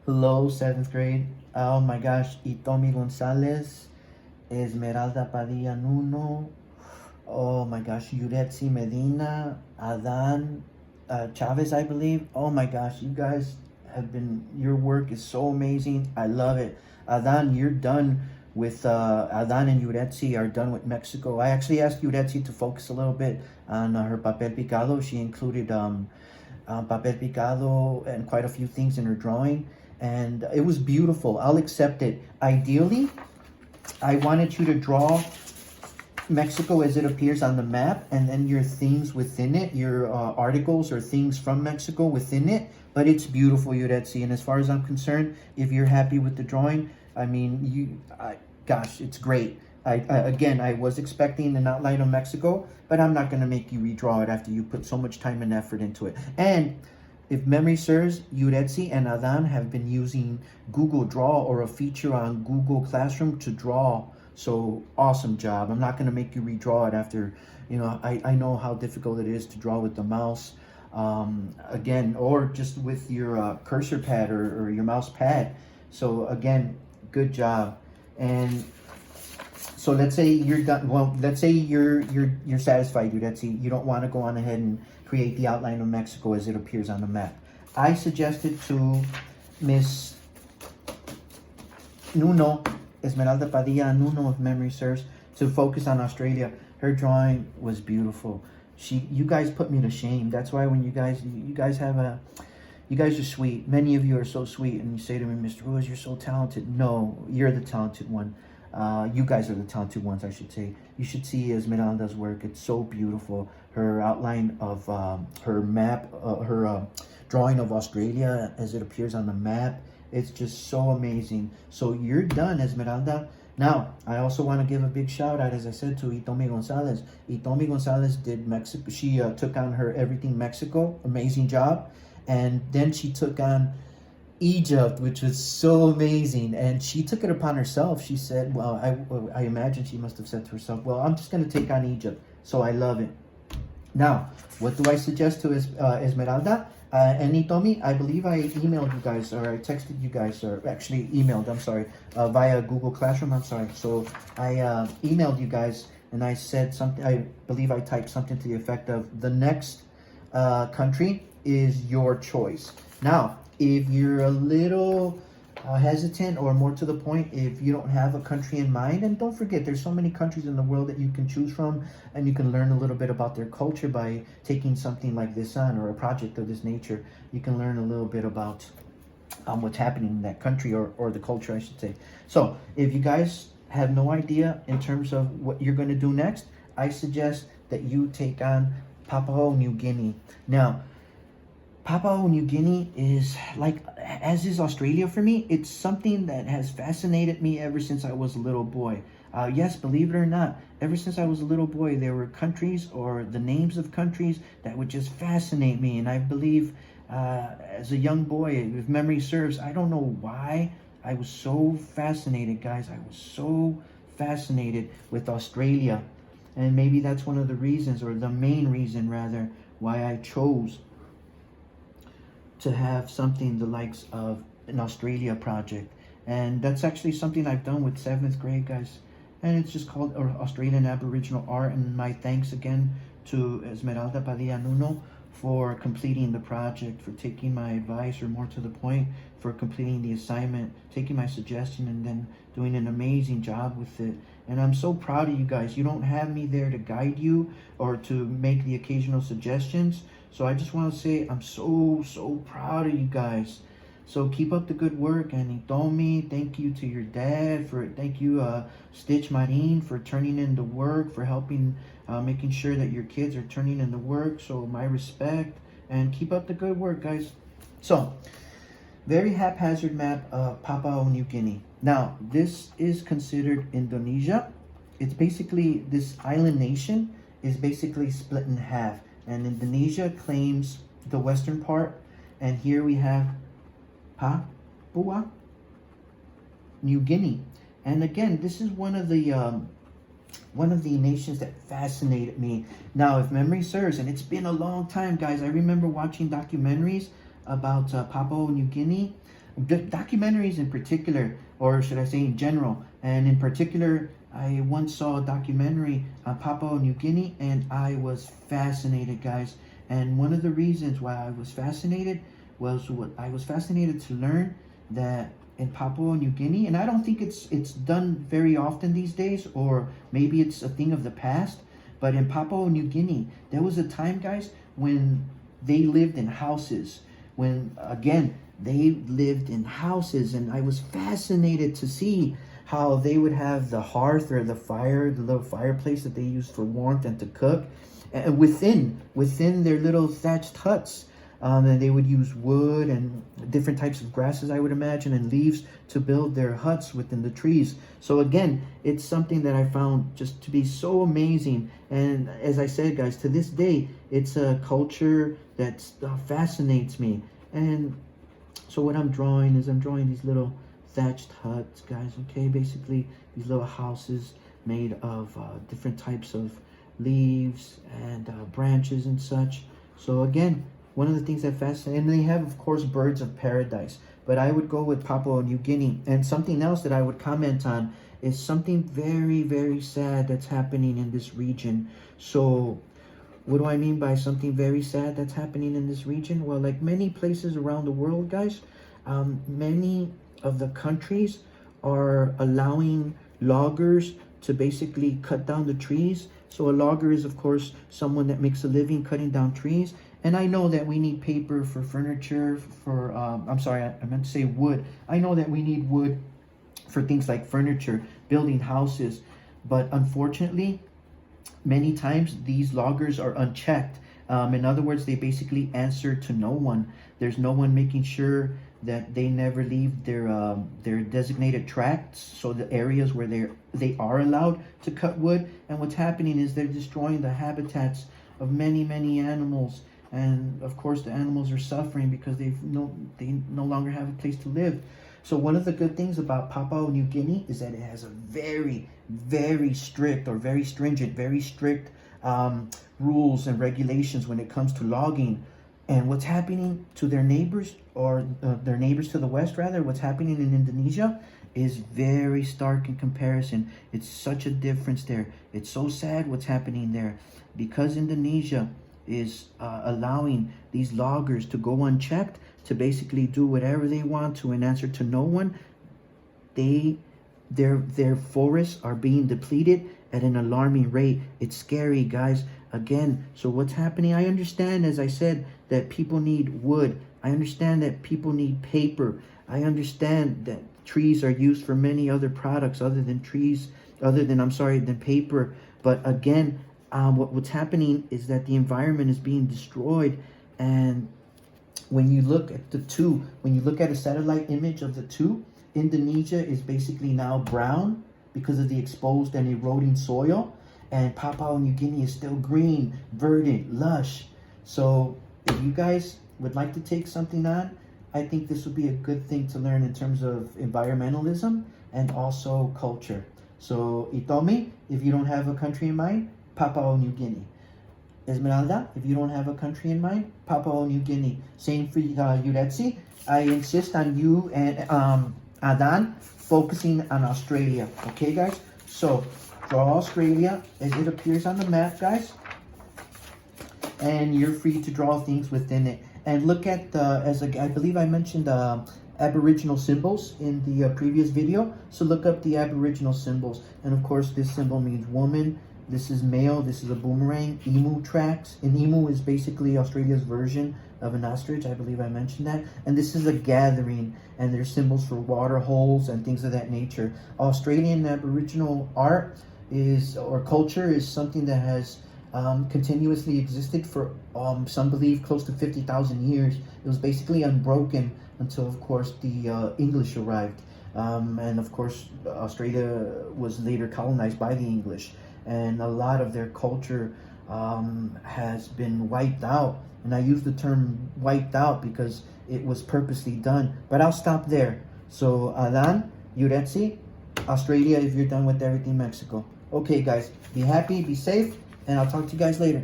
Hello, seventh grade. Oh my gosh, Itomi Gonzalez, Esmeralda Padilla Nuno. Oh my gosh, Yuretsi Medina, Adan Chavez, I believe. Oh my gosh, you guys your work is so amazing. I love it. Adan, you're done with, Adan and Yuretsi are done with Mexico. I actually asked Yuretsi to focus a little bit on her papel picado. She included papel picado and quite a few things in her drawing. And it was beautiful. I'll accept it. Ideally, I wanted you to draw Mexico as it appears on the map, and then your things within it, your articles or things from Mexico within it. But it's beautiful, Yuretsi. And as far as I'm concerned, if you're happy with the drawing, I mean, gosh, it's great. Again, I was expecting an outline of Mexico, but I'm not going to make you redraw it after you put so much time and effort into it. And if memory serves, Yuretsi and Adan have been using Google Draw or a feature on Google Classroom to draw. So awesome job. I'm not going to make you redraw it after, I know how difficult it is to draw with the mouse. Again, or just with your cursor pad or your mouse pad. So again, good job. And so let's say you're done. Well, let's say you're satisfied, Yuretsi. You don't want to go on ahead and create the outline of Mexico as it appears on the map. I suggested to Miss Nuno, Esmeralda Padilla Nuno, if memory serves, to focus on Australia. Her drawing was beautiful. You guys put me to shame. That's why when you guys are sweet. Many of you are so sweet, and you say to me, Mr. Ruiz, you're so talented. No, you're the talented one. You guys are the talented ones, I should say. You should see Esmeralda's work. It's so beautiful. Her outline of her map, her drawing of Australia as it appears on the map. It's just so amazing. So you're done, Esmeralda. Now, I also want to give a big shout out, as I said, to Itomi Gonzalez. Itomi Gonzalez did Mexico. She took on her Everything Mexico. Amazing job. And then she took on Egypt, which was so amazing, and she took it upon herself. She said, well, I imagine she must have said to herself, well, I'm just going to take on Egypt. So I love it. Now, what do I suggest to Esmeralda and Itomi? I believe I emailed you guys, or I texted you guys, or actually emailed, I'm sorry, via Google Classroom, I'm sorry. So I emailed you guys, and I said something, I believe I typed something to the effect of, the next country is your choice. Now, if you're a little hesitant, or more to the point, if you don't have a country in mind, and don't forget, there's so many countries in the world that you can choose from, and you can learn a little bit about their culture by taking something like this on, or a project of this nature. You can learn a little bit about what's happening in that country, or the culture, I should say. So if you guys have no idea in terms of what you're going to do next, I suggest that you take on Papua New Guinea. Now, Papua New Guinea is like, as is Australia for me, it's something that has fascinated me ever since I was a little boy. Yes, believe it or not, ever since I was a little boy, there were countries or the names of countries that would just fascinate me. And I believe as a young boy, if memory serves, I don't know why I was so fascinated, guys. I was so fascinated with Australia. And maybe that's one of the reasons, or the main reason rather, why I chose to have something the likes of an Australia project. And that's actually something I've done with 7th grade, guys. And it's just called Australian Aboriginal Art. And my thanks again to Esmeralda Padilla Nuno for completing the project, for taking my advice, or more to the point, for completing the assignment, taking my suggestion, and then doing an amazing job with it. And I'm so proud of you guys. You don't have me there to guide you or to make the occasional suggestions. So I just want to say I'm so proud of you guys. So keep up the good work. And Itomi, thank you to your dad thank you Stitch Marine for turning in the work, for helping making sure that your kids are turning in the work. So my respect, and keep up the good work, guys. So very haphazard map of Papua New Guinea. Now, this is considered Indonesia. It's basically, this island nation is basically split in half. And Indonesia claims the western part. And here we have Papua New Guinea. And again, this is one of the nations that fascinated me. Now, if memory serves, and it's been a long time, guys. I remember watching documentaries about Papua New Guinea. documentaries in particular, or should I say in general, and in particular, I once saw a documentary on Papua New Guinea, and I was fascinated, guys. And one of the reasons why I was fascinated was what I was fascinated to learn that in Papua New Guinea, and I don't think it's done very often these days, or maybe it's a thing of the past, but in Papua New Guinea, there was a time, guys, when they lived in houses. When, again, they lived in houses, and I was fascinated to see how they would have the hearth or the fire, the little fireplace that they used for warmth and to cook, and within their little thatched huts. And they would use wood and different types of grasses, I would imagine, and leaves to build their huts within the trees. So again, it's something that I found just to be so amazing. And as I said, guys, to this day, it's a culture that fascinates me. And so what I'm drawing is I'm drawing these little thatched huts, guys, okay? Basically, these little houses made of different types of leaves and branches and such. So again, one of the things that fascinates, and they have, of course, birds of paradise. But I would go with Papua New Guinea. And something else that I would comment on is something very, very sad that's happening in this region. So what do I mean by something very sad that's happening in this region? Well, like many places around the world, guys, many of the countries are allowing loggers to basically cut down the trees. So a logger is, of course, someone that makes a living cutting down trees. And I know that we need paper for furniture, for, I'm sorry, I meant to say wood. I know that we need wood for things like furniture, building houses. But unfortunately, many times these loggers are unchecked. In other words, they basically answer to no one. There's no one making sure that they never leave their designated tracts, so the areas where they are allowed to cut wood. And what's happening is they're destroying the habitats of many, many animals. And of course, the animals are suffering because they no longer have a place to live. So one of the good things about Papua New Guinea is that it has a very, very strict or very stringent, very strict rules and regulations when it comes to logging. And what's happening to their neighbors, or their neighbors to the west, rather, what's happening in Indonesia is very stark in comparison. It's such a difference there. It's so sad what's happening there, because Indonesia is allowing these loggers to go unchecked, to basically do whatever they want to and answer to no one. Their forests are being depleted at an alarming rate. It's scary, guys. Again, so what's happening? I understand, as I said, that people need wood. I understand that people need paper. I understand that trees are used for many other products other than than paper. But again, what's happening is that the environment is being destroyed. And when you look at when you look at a satellite image of the two, Indonesia is basically now brown because of the exposed and eroding soil, and Papua New Guinea is still green, verdant, lush. So if you guys would like to take something on, I think this would be a good thing to learn in terms of environmentalism and also culture. So Itomi, if you don't have a country in mind, Papua New Guinea. Esmeralda, if you don't have a country in mind, Papua New Guinea. Same for Yuretsi. I insist on you and Adan focusing on Australia. Okay, guys? So, draw Australia as it appears on the map, guys. And you're free to draw things within it. And look at I believe I mentioned Aboriginal symbols in the previous video. So look up the Aboriginal symbols. And of course, this symbol means woman. This is male. This is a boomerang. Emu tracks. An emu is basically Australia's version of an ostrich. I believe I mentioned that. And this is a gathering. And there's symbols for water holes and things of that nature. Australian Aboriginal art or culture is something that has continuously existed for some believe close to 50,000 years. It was basically unbroken until, of course, the English arrived. And of course, Australia was later colonized by the English. And a lot of their culture has been wiped out. And I use the term wiped out because it was purposely done. But I'll stop there. So, Alan, Yuretsi, Australia, if you're done with everything, Mexico. Okay, guys, be happy, be safe, and I'll talk to you guys later.